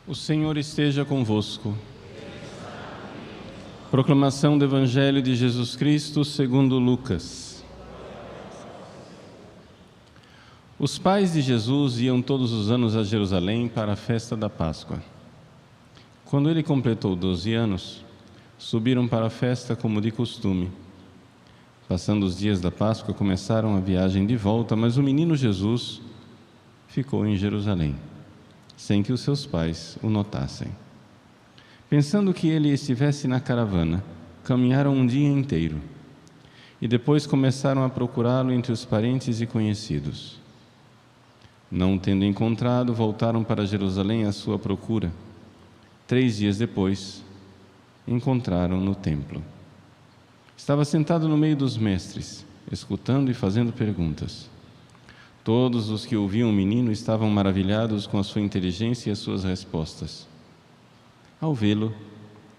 O Senhor esteja convosco. Proclamação do Evangelho de Jesus Cristo segundo Lucas. Os pais de Jesus iam todos os anos a Jerusalém para a festa da Páscoa. Quando ele completou 12 anos, subiram para a festa como de costume. Passando os dias da Páscoa, começaram a viagem de volta, mas o menino Jesus ficou em Jerusalém, sem que os seus pais o notassem. Pensando que ele estivesse na caravana, caminharam um dia inteiro e depois começaram a procurá-lo entre os parentes e conhecidos. Não o tendo encontrado, voltaram para Jerusalém à sua procura. 3 dias depois, encontraram no templo. Estava sentado no meio dos mestres, escutando e fazendo perguntas. Todos os que ouviam o menino estavam maravilhados com a sua inteligência e as suas respostas. Ao vê-lo,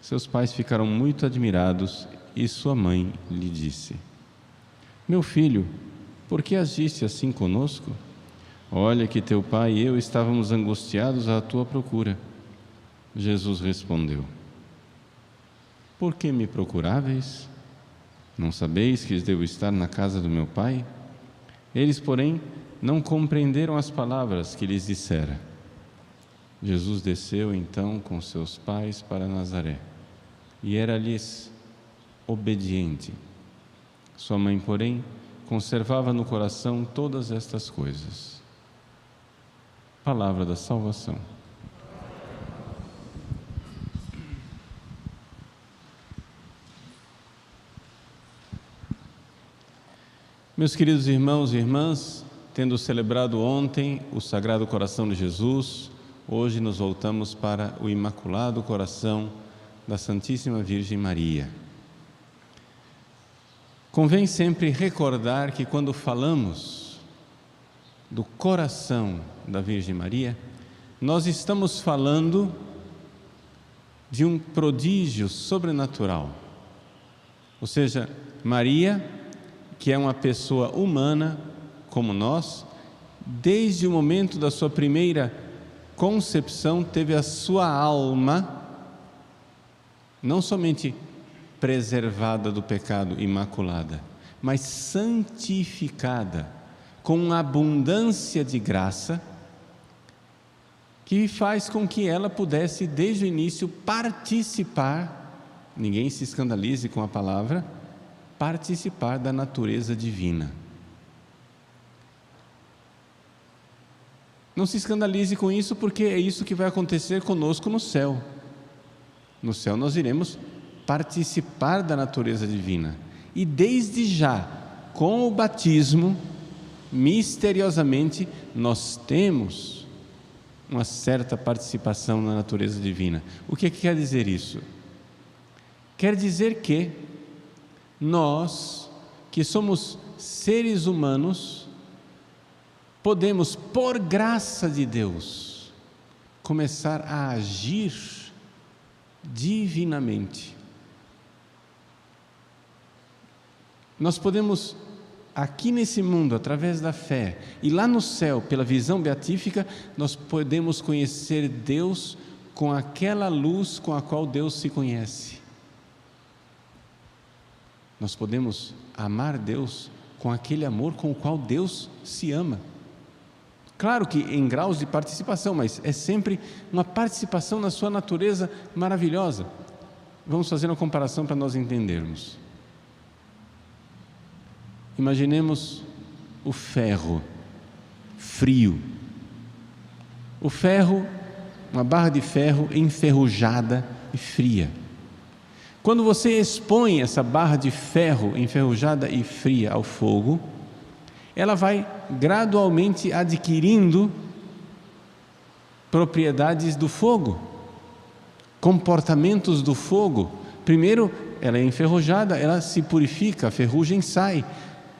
seus pais ficaram muito admirados e sua mãe lhe disse: "Meu filho, por que agiste assim conosco? Olha que teu pai e eu estávamos angustiados à tua procura." Jesus respondeu: "Por que me procuráveis? Não sabeis que devo estar na casa do meu pai?" Eles, porém, não compreenderam as palavras que lhes dissera. Jesus desceu então com seus pais para Nazaré e era-lhes obediente. Sua mãe, porém, conservava no coração todas estas coisas. Palavra da salvação. Meus queridos irmãos e irmãs, tendo celebrado ontem o Sagrado Coração de Jesus, hoje nos voltamos para o Imaculado Coração da Santíssima Virgem Maria. Convém sempre recordar que quando falamos do coração da Virgem Maria, nós estamos falando de um prodígio sobrenatural. Ou seja, Maria, que é uma pessoa humana como nós, desde o momento da sua primeira concepção, teve a sua alma não somente preservada do pecado, imaculada, mas santificada, com abundância de graça, que faz com que ela pudesse, desde o início, participar, ninguém se escandalize com a palavra, participar da natureza divina. Não se escandalize com isso, porque é isso que vai acontecer conosco no céu. No céu nós iremos participar da natureza divina. E desde já, com o batismo, misteriosamente, nós temos uma certa participação na natureza divina. O que quer dizer isso? Quer dizer que nós, que somos seres humanos, podemos, por graça de Deus, começar a agir divinamente. Nós podemos, aqui nesse mundo, através da fé, e lá no céu, pela visão beatífica, nós podemos conhecer Deus com aquela luz com a qual Deus se conhece. Nós podemos amar Deus com aquele amor com o qual Deus se ama. Claro que em graus de participação, mas é sempre uma participação na sua natureza maravilhosa. Vamos fazer uma comparação para nós entendermos. Imaginemos o ferro frio. O ferro, uma barra de ferro enferrujada e fria. Quando você expõe essa barra de ferro enferrujada e fria ao fogo, ela vai gradualmente adquirindo propriedades do fogo, comportamentos do fogo. Primeiro, ela é enferrujada, ela se purifica, a ferrugem sai.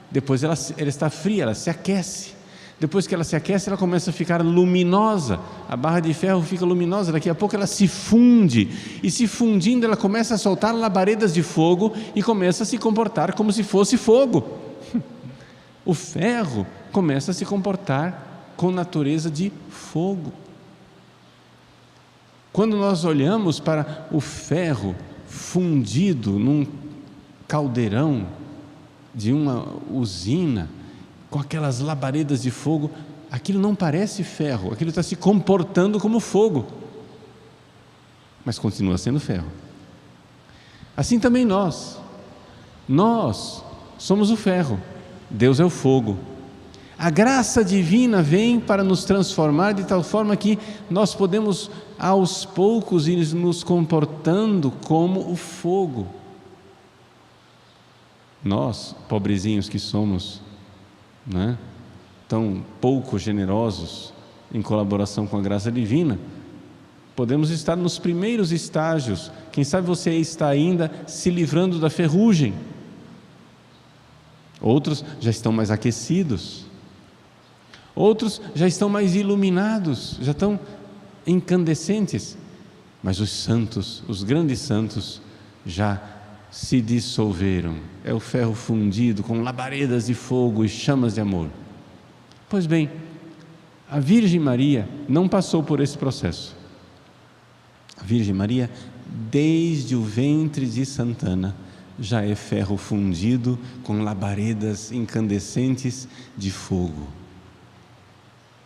Depois ela está fria, ela se aquece. Depois que ela se aquece, ela começa a ficar luminosa. A barra de ferro fica luminosa, daqui a pouco ela se funde. E se fundindo, ela começa a soltar labaredas de fogo e começa a se comportar como se fosse fogo. O ferro começa a se comportar com natureza de fogo. Quando nós olhamos para o ferro fundido num caldeirão de uma usina, com aquelas labaredas de fogo, aquilo não parece ferro, aquilo está se comportando como fogo, mas continua sendo ferro. Assim também nós somos o ferro, Deus é o fogo. A graça divina vem para nos transformar de tal forma que nós podemos aos poucos ir nos comportando como o fogo. Nós, pobrezinhos que somos, né, tão pouco generosos em colaboração com a graça divina, podemos estar nos primeiros estágios. Quem sabe você está ainda se livrando da ferrugem. Outros já estão mais aquecidos. Outros já estão mais iluminados, já estão incandescentes. Mas os santos, os grandes santos, já se dissolveram. É o ferro fundido com labaredas de fogo e chamas de amor. Pois bem, a Virgem Maria não passou por esse processo. A Virgem Maria, desde o ventre de Santana, já é ferro fundido com labaredas incandescentes de fogo.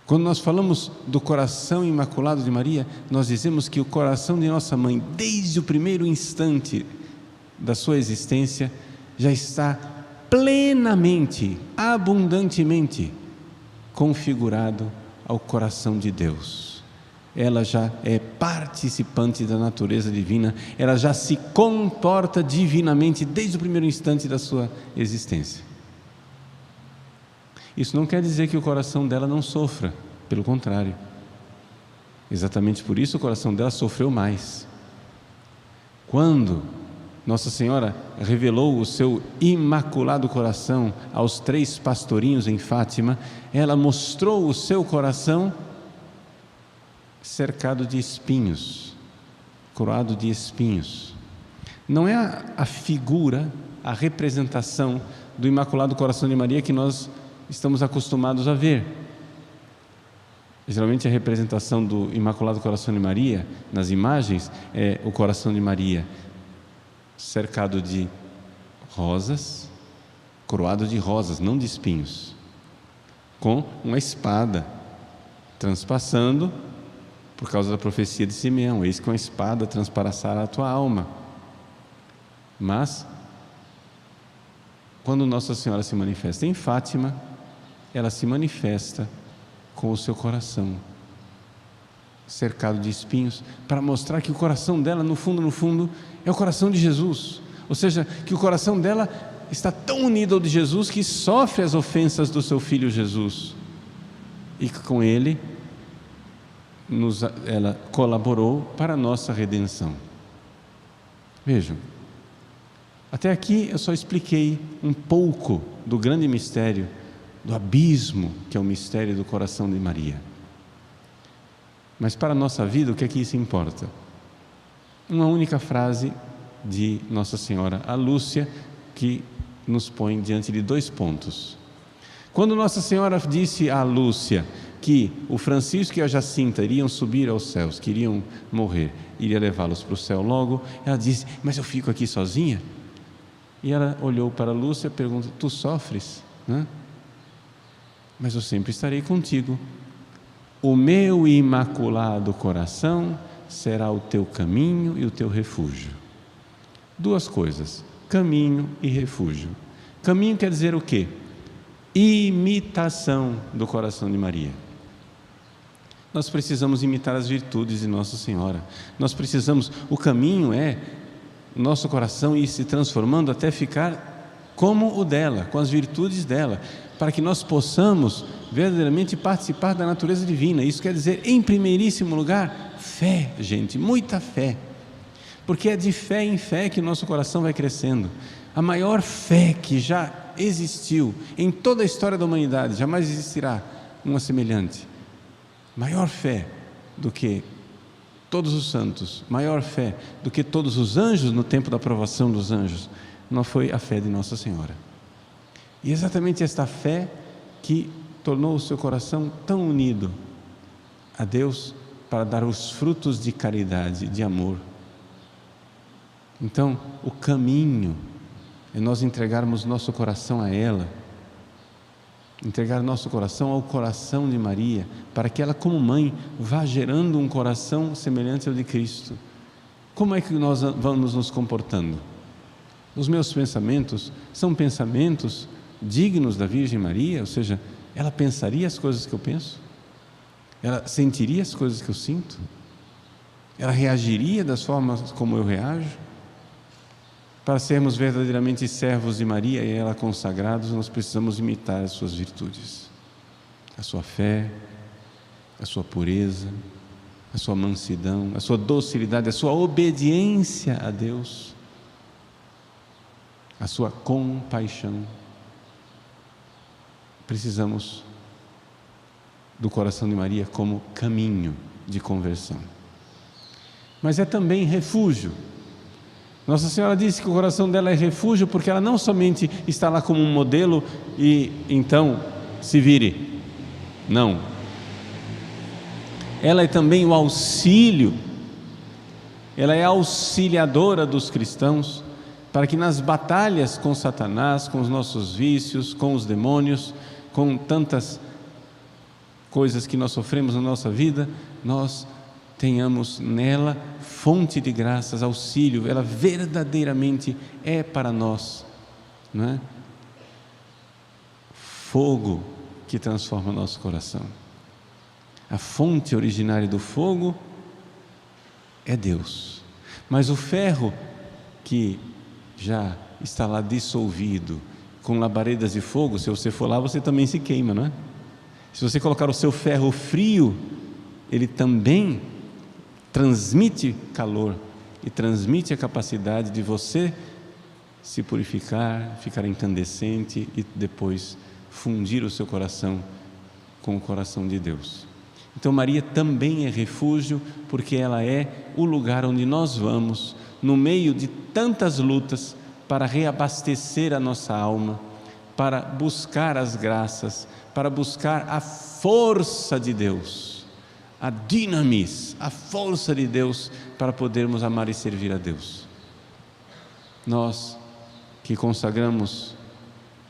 Quando nós falamos do coração imaculado de Maria, nós dizemos que o coração de nossa mãe, desde o primeiro instante da sua existência, já está plenamente, abundantemente configurado ao coração de Deus. Ela já é participante da natureza divina, ela já se comporta divinamente desde o primeiro instante da sua existência. Isso não quer dizer que o coração dela não sofra, pelo contrário. Exatamente por isso o coração dela sofreu mais. Quando Nossa Senhora revelou o seu imaculado coração aos 3 pastorinhos em Fátima, ela mostrou o seu coração cercado de espinhos, coroado de espinhos. Não é a figura, a representação do Imaculado Coração de Maria que nós estamos acostumados a ver. Geralmente a representação do Imaculado Coração de Maria nas imagens é o coração de Maria cercado de rosas, coroado de rosas, não de espinhos, com uma espada transpassando, por causa da profecia de Simeão: eis que uma espada transpassará a tua alma. Mas quando Nossa Senhora se manifesta em Fátima, ela se manifesta com o seu coração cercado de espinhos, para mostrar que o coração dela, no fundo, é o coração de Jesus. Ou seja, que o coração dela está tão unido ao de Jesus que sofre as ofensas do seu Filho Jesus, e que com ele ela colaborou para a nossa redenção. Vejam, até aqui eu só expliquei um pouco do grande mistério, do abismo que é o mistério do coração de Maria. Mas para a nossa vida, o que é que isso importa? Uma única frase de Nossa Senhora a Lúcia, que nos põe diante de 2 pontos. Quando Nossa Senhora disse a Lúcia que o Francisco e a Jacinta iriam subir aos céus, que iriam morrer, iria levá-los para o céu logo, ela disse: mas eu fico aqui sozinha? E ela olhou para a Lúcia e perguntou: tu sofres, né? Mas eu sempre estarei contigo. O meu imaculado coração será o teu caminho e o teu refúgio. 2 coisas: caminho e refúgio. Caminho quer dizer o quê? Imitação do coração de Maria. Nós precisamos imitar as virtudes de Nossa Senhora. Nós precisamos, o caminho é nosso coração ir se transformando até ficar como o dela, com as virtudes dela, para que nós possamos verdadeiramente participar da natureza divina. Isso quer dizer, em primeiríssimo lugar, fé, gente, muita fé. Porque é de fé em fé que o nosso coração vai crescendo. A maior fé que já existiu em toda a história da humanidade, jamais existirá uma semelhante. Maior fé do que todos os santos, maior fé do que todos os anjos no tempo da aprovação dos anjos, não foi a fé de Nossa Senhora. E exatamente esta fé que tornou o seu coração tão unido a Deus, para dar os frutos de caridade, de amor. Então, o caminho é nós entregarmos nosso coração a ela, entregar nosso coração ao coração de Maria, para que ela, como mãe, vá gerando um coração semelhante ao de Cristo. Como é que nós vamos nos comportando? Os meus pensamentos são pensamentos dignos da Virgem Maria, ou seja, ela pensaria as coisas que eu penso? Ela sentiria as coisas que eu sinto? Ela reagiria das formas como eu reajo? Para sermos verdadeiramente servos de Maria e ela consagrados, nós precisamos imitar as suas virtudes, a sua fé, a sua pureza, a sua mansidão, a sua docilidade, a sua obediência a Deus, a sua compaixão. Precisamos do coração de Maria como caminho de conversão. Mas é também refúgio. Nossa Senhora disse que o coração dela é refúgio porque ela não somente está lá como um modelo e então se vire. Não. Ela é também o auxílio, ela é auxiliadora dos cristãos para que nas batalhas com Satanás, com os nossos vícios, com os demônios, com tantas coisas que nós sofremos na nossa vida, nós tenhamos nela fonte de graças, auxílio. Ela verdadeiramente é para nós, não é? Fogo que transforma o nosso coração. A fonte originária do fogo é Deus, mas o ferro que já está lá dissolvido, com labaredas de fogo, se você for lá você também se queima, não é? Se você colocar o seu ferro frio, ele também transmite calor e transmite a capacidade de você se purificar, ficar incandescente e depois fundir o seu coração com o coração de Deus. Então Maria também é refúgio, porque ela é o lugar onde nós vamos, no meio de tantas lutas, para reabastecer a nossa alma, para buscar as graças, para buscar a força de Deus, a dinamis, a força de Deus para podermos amar e servir a Deus. Nós que consagramos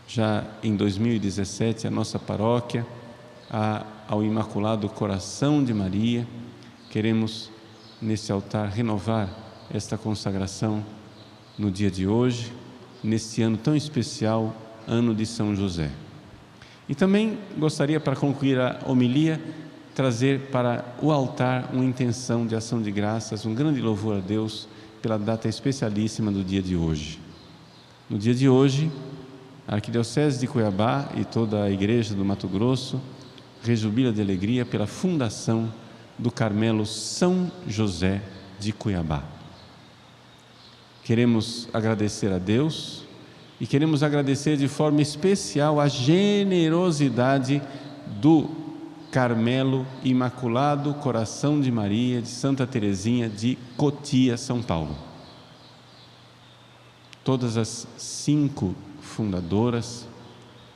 já em 2017 a nossa paróquia ao Imaculado Coração de Maria, queremos nesse altar renovar esta consagração no dia de hoje, neste ano tão especial, ano de São José. E também gostaria, para concluir a homilia, trazer para o altar uma intenção de ação de graças, um grande louvor a Deus pela data especialíssima do dia de hoje. No dia de hoje, a Arquidiocese de Cuiabá e toda a Igreja do Mato Grosso rejubila de alegria pela fundação do Carmelo São José de Cuiabá. Queremos agradecer a Deus e queremos agradecer de forma especial a generosidade do Carmelo Imaculado Coração de Maria de Santa Teresinha de Cotia, São Paulo. Todas as 5 fundadoras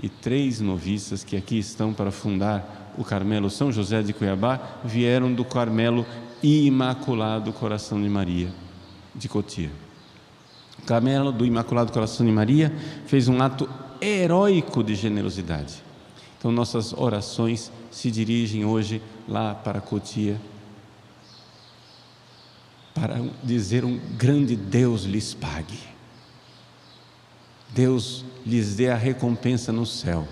e 3 noviças que aqui estão para fundar o Carmelo São José de Cuiabá vieram do Carmelo Imaculado Coração de Maria de Cotia. O Carmelo do Imaculado Coração de Maria fez um ato heróico de generosidade. Então nossas orações se dirigem hoje lá para Cotia, para dizer um grande Deus lhes pague. Deus lhes dê a recompensa no céu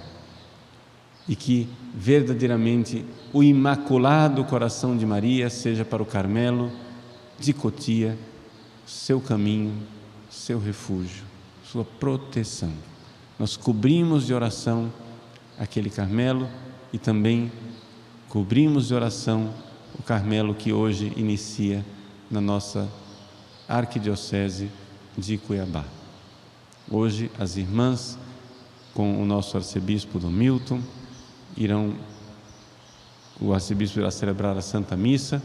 e que verdadeiramente o Imaculado Coração de Maria seja para o Carmelo de Cotia seu caminho, seu refúgio, sua proteção. Nós cobrimos de oração aquele Carmelo e também cobrimos de oração o Carmelo que hoje inicia na nossa Arquidiocese de Cuiabá. Hoje as irmãs, com o nosso arcebispo Dom Milton, o arcebispo irá celebrar a Santa Missa,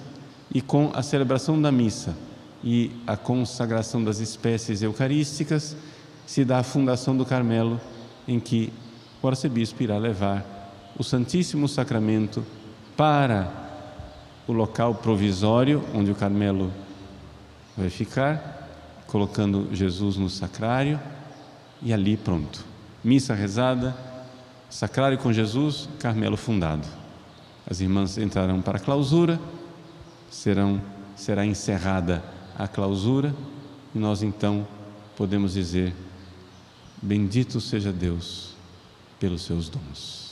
e com a celebração da missa e a consagração das espécies eucarísticas, se dá a fundação do Carmelo, em que o arcebispo irá levar o Santíssimo Sacramento para o local provisório onde o Carmelo vai ficar, colocando Jesus no sacrário, e ali pronto. Missa rezada, sacrário com Jesus, Carmelo fundado. As irmãs entrarão para a clausura, será encerrada a clausura, e nós então podemos dizer: bendito seja Deus pelos seus dons.